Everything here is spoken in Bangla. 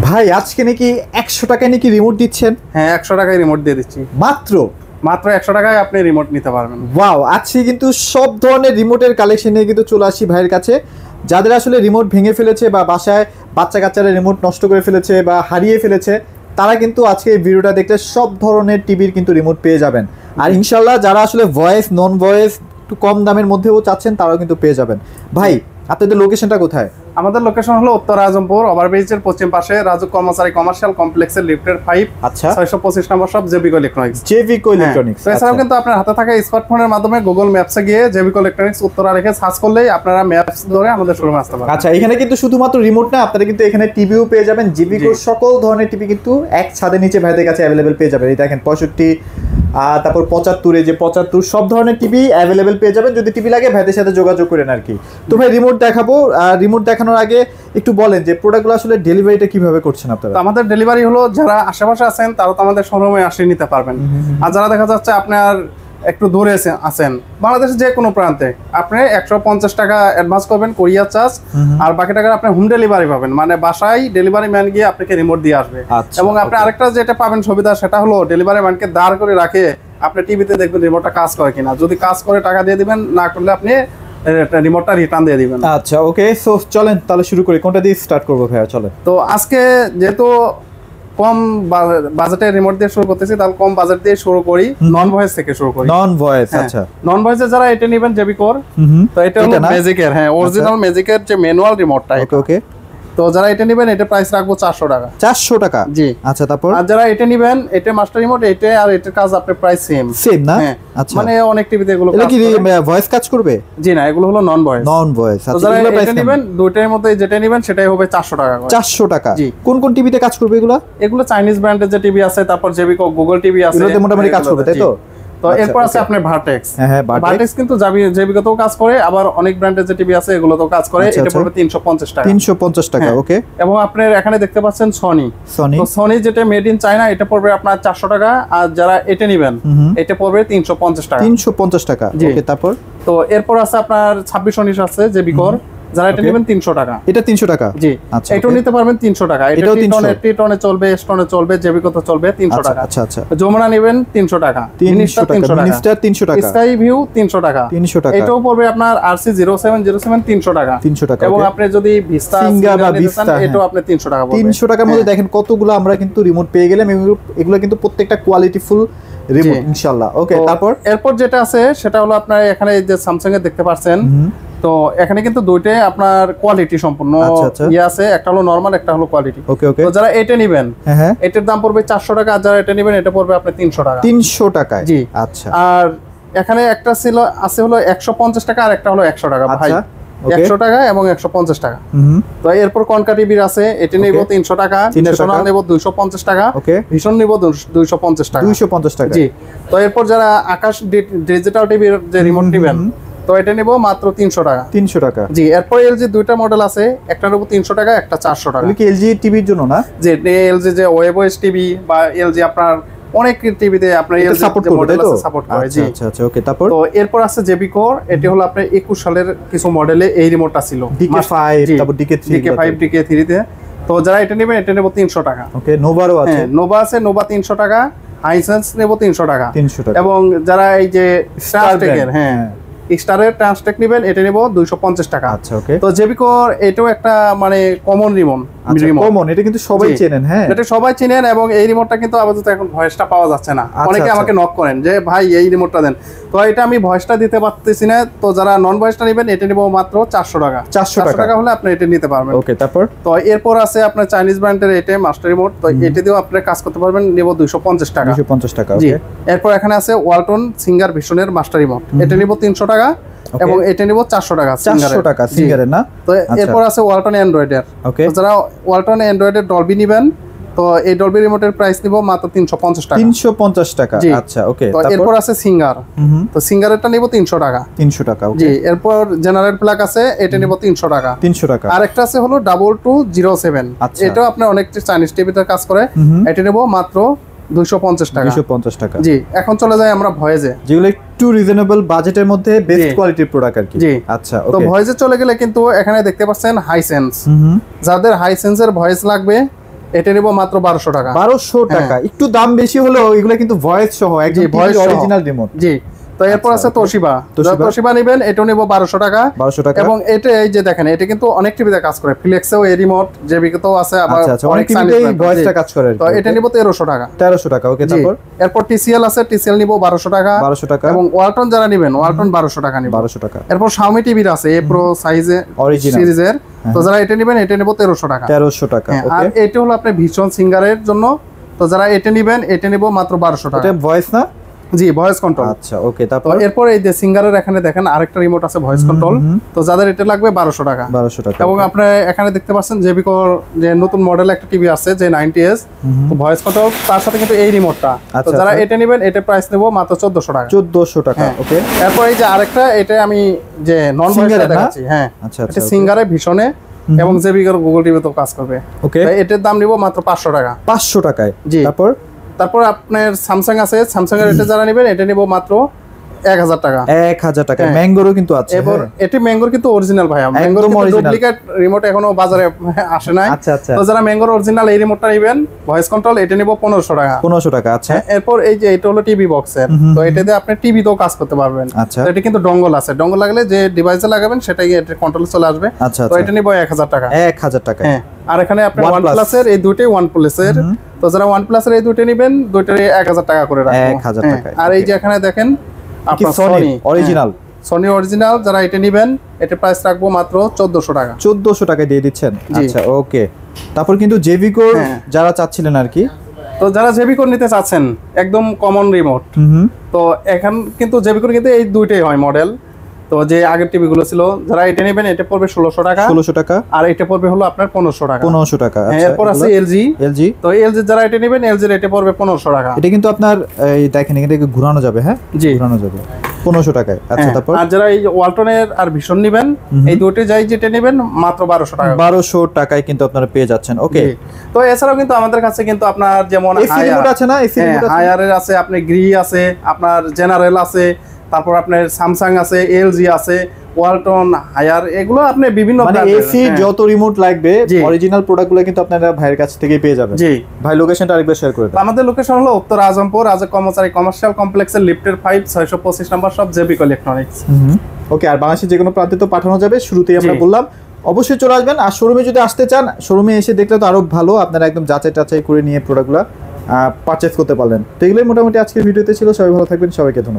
ভাই আজকে নাকি 100 টাকায় নাকি রিমোট দিচ্ছেন? হ্যাঁ 100 টাকায় রিমোট দিয়ে দিচ্ছি। মাত্র 100 টাকায় আপনি রিমোট নিতে পারবেন। ওয়াও, আজকে কিন্তু সব ধরনের রিমোটের কালেকশন নিয়ে কিন্তু চলে আসি ভাইয়ের কাছে। যাদের আসলে রিমোট ভেঙে ফেলেছে বা বাসায় বাচ্চা কাচ্চারা রিমোট নষ্ট করে ফেলেছে বা হারিয়ে ফেলেছে, তারা কিন্তু আজকে এই ভিডিওটা দেখলে সব ধরনের টিভির কিন্তু রিমোট পেয়ে যাবেন। আর ইনশাল্লাহ যারা আসলে ভয়েস নন ভয়েস একটু কম দামের মধ্যেও চাচ্ছেন তারাও কিন্তু পেয়ে যাবেন। ভাই আপনাদের লোকেশনটা কোথায়? আমাদের লোকেশন হলো উত্তর আজমপুর ওভারব্রিজের পশ্চিম পাশে রাজু কর্মচারী কমার্শিয়াল কমপ্লেক্সের লিফটের 5। আচ্ছা, 625 নম্বর শপ জেবিকো ইলেকট্রনিক্স। জেবিকো ইলেকট্রনিক্স। এছাড়াও কিন্তু আপনার হাতে থাকা স্মার্টফোনের মাধ্যমে গুগল ম্যাপসে গিয়ে জেবিকো ইলেকট্রনিক্স উত্তরা রেখে সার্চ করলেই আপনারা ম্যাপস ধরে আমাদের শোরুমে আসতে পারবেন। আচ্ছা, এখানে কিন্তু শুধুমাত্র রিমোট না, আপনারা কিন্তু এখানে টিভিও পেয়ে যাবেন। জেবিকোর সকল ধরনের টিভি কিন্তু এক ছাদের নিচে ভাইদের কাছে অ্যাভেলেবেল পেয়ে যাবেন। এই দেখেন 65, তারপর 75, যে 75 সব ধরনের টিভি অ্যাভেলেবেল পেয়ে যাবেন। যদি টিভি লাগে ভাইদের সাথে যোগাযোগ করেন আর কি। তো ভাই রিমোট দেখাবো, রিমোট দেখানোর আগে একটু বলেন যে প্রোডাক্টগুলো আসলে ডেলিভারিটা কিভাবে করছেন আপনারা? আমাদের ডেলিভারি হলো যারা আশেপাশে আছেন তারা তো আমাদের শোরুমে আসে নিতে পারবেন। আর যারা দেখা যাচ্ছে আপনার একটু দূরে আছেন বাংলাদেশের যে কোনো প্রান্তে, আপনি 150 টাকা অ্যাডভান্স করবেন কুরিয়ার চার্জ, আর বাকি টাকা আপনি হোম ডেলিভারি পাবেন, মানে বাসায় ডেলিভারি ম্যান গিয়ে আপনাকে রিমোট দিয়ে আসবে। এবং আপনি আরেকটা যেটা পাবেন সুবিধা, সেটা হলো ডেলিভারি ম্যানকে দাঁড় করে রাখে আপনি টিভিতে দেখবেন রিমোটটা কাজ করে কিনা। যদি কাজ করে টাকা দিয়ে দিবেন, না করলে আপনি রিমোটটা রিটার্ন দিয়ে দিবেন। আচ্ছা ওকে, সো চলেন তাহলে শুরু করি। কোনটা দিয়ে স্টার্ট করবো ভাইয়া? চলেন। তো আজকে যেহেতু কম বাজেটের রিমোট দিয়ে শুরু করতেছি, তাহলে কম বাজেট দিয়ে শুরু করি, নন ভয়েস থেকে শুরু করি। নন ভয়েস, আচ্ছা। নন ভয়েসে যারা এটা নেবেন জেবিকোর, তো এটা হলো ম্যাজিকের, হ্যাঁ অরিজিনাল ম্যাজিকের যে ম্যানুয়াল রিমোটটা। ওকে ওকে। তো যারা এটা নেবেন এটা প্রাইস রাখবো 400 টাকা। 400 টাকা? জি। আচ্ছা, তারপর? আর যারা এটা নেবেন, এটা মাস্টার রিমোট, এটা আর এটার কাজ আপনার প্রাইস সেম না? আচ্ছা, মানে অনেক টিভিতে এগুলো কি ভয়েস কাজ করবে? জি না, এগুলো হলো নন ভয়েস। নন ভয়েস। আচ্ছা, যারা এটা নেবেন দুইটার মধ্যে যেটা নেবেন সেটাই হবে 400 টাকা করে। 400 টাকা? জি। কোন কোন টিভিতে কাজ করবে এগুলো? এগুলো চাইনিজ ব্র্যান্ডের যে টিভি আছে, তারপর জেবিকো গুগল টিভি আছে, এগুলোতে মোটামুটি কাজ করবে, তাই তো? তো এরপর আছে আপনার ভার্টেক্স। হ্যাঁ, ভার্টেক্স কিন্তু জেবিকোতেও কাজ করে, আবার অনেক ব্র্যান্ডের যে টিভি আছে এগুলোতেও কাজ করে। এটা পড়বে 350 টাকা। 350 টাকা, ওকে। এবং আপনার এখানে দেখতে পাচ্ছেন সনি। তো সনি যেটা মেড ইন চায়না, এটা পড়বে আপনার 400 টাকা। আর যারা এটা নেবেন এটা পড়বে 350 টাকা। 350 টাকা, ওকে। তারপর? তো এরপর আছে আপনার 2619 আছে জেবিকোর, যারা এটা নেবেন 300 টাকা। এটা 300 টাকা? জি। আচ্ছা, এটাও নিতে পারবেন 300 টাকা। এটা টি-টনে চলবে, স্টোনে চলবে, জেবিকোতে চলবে 300 টাকা। আচ্ছা আচ্ছা। যমুনা নেবেন 300 টাকা, 300 টাকা, মিনিস্টার 300 টাকা, স্কাই ভিউ 300 টাকা, 300 টাকা। এটাও পড়বে আপনার আরসি 0707 300 টাকা, 300 টাকা। এবং আপনি যদি ভিস্তা বা ভিস্তা, এটাও আপনি 300 টাকা পড়বে। 300 টাকার মধ্যে দেখেন কতগুলো আমরা কিন্তু রিমোট পেয়ে গেলাম। এগুলো কিন্তু প্রত্যেকটা কোয়ালিটি ফুল রিমোট ইনশাআল্লাহ। ওকে, তারপর? এরপর যেটা আছে সেটা হলো আপনার এখানে এই যে স্যামসাং এর দেখতে পাচ্ছেন, তো এখানে কিন্তু দুইটাই আপনার কোয়ালিটি সম্পূর্ণ ইয়ে আছে, একটা হলো নরমাল, একটা হলো কোয়ালিটি। ওকে ওকে। তো যারা এটা নেবেন এটার দাম পড়বে 400 টাকা, আর যারা এটা নেবেন এটা পড়বে আপনার 300 টাকা। 300 টাকায়? জি। আচ্ছা। আর এখানে একটা ছিল আছে হলো 150 টাকা, আর একটা হলো 100 টাকা ভাই। 100 টাকা এবং 150 টাকা। তো এরপর কনকা টিভির আছে, এটা নেব 300 টাকা, ন্যাশনাল নেব 250 টাকা, ওকে, ভিশন নেব 250 টাকা। 250 টাকা, জি। তো এরপর যারা আকাশ ডিজিটাল টিভির যে রিমোট নেবেন, তো এটা নেব মাত্র 300 টাকা। 300 টাকা? জি। এরপর এলজি দুইটা মডেল আছে, একটা নেব 300 টাকা, একটা 400 টাকা। কি এলজি টিভির জন্য না? যে এলজি যে ওয়েবওয়েস টিভি বা এলজি আপনার অনেক টিভিতে আপনার এলজি সাপোর্ট করে। জি আচ্ছা আচ্ছা, ওকে। তারপর? তো এরপর আছে জেবিকো, এটি হলো আপনার 21 সালের কিছু মডেলে এই রিমোটটা ছিল, DK5, তারপর DK3, DK5 তে। তো যারা এটা নেবেন এটা নেব 300 টাকা। ওকে। নোভারও আছে? নোভা আছে, নোভা 300 টাকা, হাইসেন্স নেব 300 টাকা। 300 টাকা। এবং যারা এই যে স্টারটেকের, স্টারের ট্রান্সটেক নেবেন এটা নেব 250 টাকা। আচ্ছা, ওকে। তো জেবিকোর এটাও একটা মানে কমন রিমোট। কমন, এটা কিন্তু সবাই চেনেন। হ্যাঁ, এটা সবাই চেনেন, এবং এই রিমোটটা কিন্তু আপাতত এখন ভয়েসটা পাওয়া যাচ্ছে না। অনেকে আমাকে নক করেন যে ভাই এই রিমোটটা দেন, তো এটা আমি ভয়েসটা দিতে পারতেছি না। তো যারা নন ভয়েসটা নেবেন এটা নেব মাত্র 400 টাকা। 400 টাকা হলে আপনি এটা নিতে পারবেন। ওকে। তারপর? তো এরপর আছে আপনার চাইনিজ ব্র্যান্ডের এটা মাস্টার রিমোট, তো এটা দিয়েও আপনি কাজ করতে পারবেন, নেব 250 টাকা। 250 টাকা, জি। ওকে। এরপর এখানে আছে ওয়ালটন সিঙ্গার ভিশনের মাস্টার রিমোট, এটা নেব 300 টাকা, এবং এটা নেব 400 টাকা। 400 টাকা সিঙ্গারের না? তো এরপর আছে ওয়ালটন অ্যান্ড্রয়েডের। ওকে। যারা ওয়ালটন অ্যান্ড্রয়েডের ডলবি নেবেন, তো এই ডলবি রিমোটের প্রাইস নিব মাত্র 350 টাকা। 350 টাকা, আচ্ছা, ওকে। তো এরপর আছে সিঙ্গার, তো সিঙ্গারেরটা নিব 300 টাকা। 300 টাকা, ওকে। জি। এরপর জেনারেল প্লাগ আছে, এটা নিব 300 টাকা। 300 টাকা। আরেকটা আছে হলো 2207, এটাও আপনার অনেক চাইনিজ টিভিতে কাজ করে, এটা নিব মাত্র 250 টাকা। 250 টাকা, জি। এখন চলে যাই আমরা ভয়েজে, যেগুলো একটু রিজনেবল বাজেটের মধ্যে বেস্ট কোয়ালিটির প্রোডাক্ট আর কি। জি। আচ্ছা, তো ওকে। ভয়েজে চলে গেলে কিন্তু এখানে দেখতে পাচ্ছেন হাইসেন্স, যাদের হাইসেন্সের ভয়েস লাগবে এটা নিব মাত্র 1200 টাকা। 1200 টাকা, একটু দাম বেশি হলেও এগুলো কিন্তু ভয়েস সহ একদম voice সহ। Original remote. জি। তো এরপর আছে তোশিবা। তোশিবা নেবেন, এটা নিব 1200 টাকা। 1200 টাকা। এবং এটা এই যে দেখেন, এটা কিন্তু অনেক টিভিতে কাজ করে, ফ্লেক্সেও এই রিমোট, জেবিকেও আছে, আবার অনেক টিভিতেই ভয়েসটা কাজ করে। তো এটা নিব 1300 টাকা। 1300 টাকা, ওকে। তারপর এরপর টিসিএল আছে, টিসিএল নিব 1200 টাকা। 1200 টাকা। এবং ওয়ালটন যারা নেবেন, ওয়ালটন 1200 টাকা নিব। 1200 টাকা। এরপর শাওমি টিভির আছে এ প্রো সাইজে অরিজিনাল সিরিজের, তো যারা এটা নেবেন এটা নিব 1300 টাকা। 1300 টাকা, আর ওকে। এটা হলো আপনার ভীষণ সিঙ্গারের জন্য, তো যারা এটা নেবেন এটা নিব মাত্র 1200 টাকা। এটা ভয়েস না? জি, ভয়েস কন্ট্রোল। আচ্ছা, ওকে। তো তারপর এরপর এই যে সিঙ্গারের এখানে দেখেন আরেকটা রিমোট আছে ভয়েস কন্ট্রোল, তো যাদের এটা লাগবে 1200 টাকা। 1200 টাকা। এবং আপনি এখানে দেখতে পাচ্ছেন জেবিকোর যে নতুন মডেল একটা টিভি আছে যে 90s, তো ভয়েস কন্ট্রোল তার সাথে কিন্তু এই রিমোটটা, তো যারা এটা নেবেন এটা প্রাইস নেব মাত্র 1400 টাকা। 1400 টাকা, ওকে। এরপর এই যে আরেকটা, এটা আমি যে নন ভয়েস দেখাচ্ছি, হ্যাঁ আচ্ছা এটা আচ্ছা, সিঙ্গারে ভীষণে এবং জেবিকোর গুগল টিভিতেও কাজ করবে, ওকে। এটার দাম নিব মাত্র 500 টাকা। 500 টাকায়। জি। তারপর আপনার স্যামসাং আছে, স্যামসাং এর এটা যারা নেবেন এটা নিব মাত্র 1000 টাকা। 1000 টাকা। ম্যাঙ্গোরও কিন্তু আছে। এবার এটি ম্যাঙ্গোর কিন্তু অরিজিনাল ভাই, ম্যাঙ্গোর কিন্তু ডুপ্লিকেট রিমোট এখনো বাজারে আসে নাই। আচ্ছা আচ্ছা। তো যারা ম্যাঙ্গোর অরিজিনাল এই রিমোটটা নেবেন ভয়েস কন্ট্রোল, এটা নিব 1500 টাকা। 1500 টাকা, আচ্ছা। এরপর এই যে এটা হলো টিভি বক্সের, তো এটাতে আপনি টিভিতেও কাজ করতে পারবেন। আচ্ছা। এটা কিন্তু ডঙ্গল আছে, ডঙ্গল লাগলে যে ডিভাইসে লাগাবেন সেটাই এটা কন্ট্রোলে চলে আসবে। আচ্ছা তো এটা নিব 1000 টাকা। 1000 টাকা। হ্যাঁ। আর এখানে আপনি OnePlus এর এই দুটোই OnePlus এর, তো যারা OnePlus এর এই দুটো নেবেন দুটোরই 1000 টাকা করে রাখবো। 1000 টাকা। আর এই যে এখানে দেখেন আপনার সনি অরিজিনাল, সনি অরিজিনাল যারা এটা নেবেন এটা প্রাইস রাখবো মাত্র 1400 টাকা। 1400 টাকা দিয়ে দিচ্ছেন, আচ্ছা, ওকে। তারপর কিন্তু জেভিকো যারা চাচ্ছিলেন আর কি, তো যারা জেবিকো নিতে চাচ্ছেন একদম কমন রিমোট, তো এখন কিন্তু জেবিকোর কিন্তু এই দুইটাই হয় মডেল। তো যে আগের টিভি গুলো ছিল, যারা এটা নেবেন এটা পড়বে 1600 টাকা। 1600 টাকা। আর এটা পড়বে হলো আপনার 1500 টাকা। 1500 টাকা, আচ্ছা। এরপর আছে এলজি। তো এলজি যারা এটা নেবেন এলজি রেটে পড়বে 1500 টাকা। এটা কিন্তু আপনার এই দেখেন এখানে ঘোরানো যাবে, হ্যাঁ জি, ঘোরানো যাবে 1500 টাকায়, আচ্ছা। তারপর আর যারা এই ওয়ালটনের আর ভীষণ নেবেন এই দুটো যাই যেটা নেবেন মাত্র 1200 টাকা। 1200 টাকায় কিন্তু আপনারা পেয়ে যাচ্ছেন, ওকে। তো এছাড়াও কিন্তু আমাদের কাছে কিন্তু আপনার যেমন এসি রিমোট আছে না, এসি রিমোট আছে, হায়ারের আছে, আপনি গ্রি আছে, আপনার জেনারেল আছে, তারপর আপনার স্যামসাং আছে, এলজি আছে, ওয়ালটন, হায়ার, এগুলো আপনি বিভিন্ন মানে এসি যত রিমোট লাগবে অরিজিনাল প্রোডাক্টগুলো কিন্তু আপনারা ভাইয়ের কাছ থেকেই পেয়ে যাবেন। জি ভাই, লোকেশনটা আরেকবার শেয়ার করে দেন। আমাদের লোকেশন হলো উত্তর আজমপুর রাজা কর্মচারী কমার্শিয়াল কমপ্লেক্সের লিফটের 5 625 নম্বর শপ জেবিকো ইলেকট্রনিক্স। ওকে। আর বাংলাদেশের যে কোনো প্রান্তে তো পাঠানো যাবে, শুরুতেই আমরা বললাম। অবশ্যই চলে আসবেন। আর শোরুমে যদি আসতে চান, শোরুমে এসে দেখলে তো আরো ভালো, আপনারা একদম যাচাই টাচাই করে নিয়ে প্রোডাক্টগুলো পারচেজ করতে পারলেন। তো এগুলোই মোটামুটি আজকের ভিডিওতে ছিল। সবাই ভালো থাকবেন, সবাইকে ধন্যবাদ।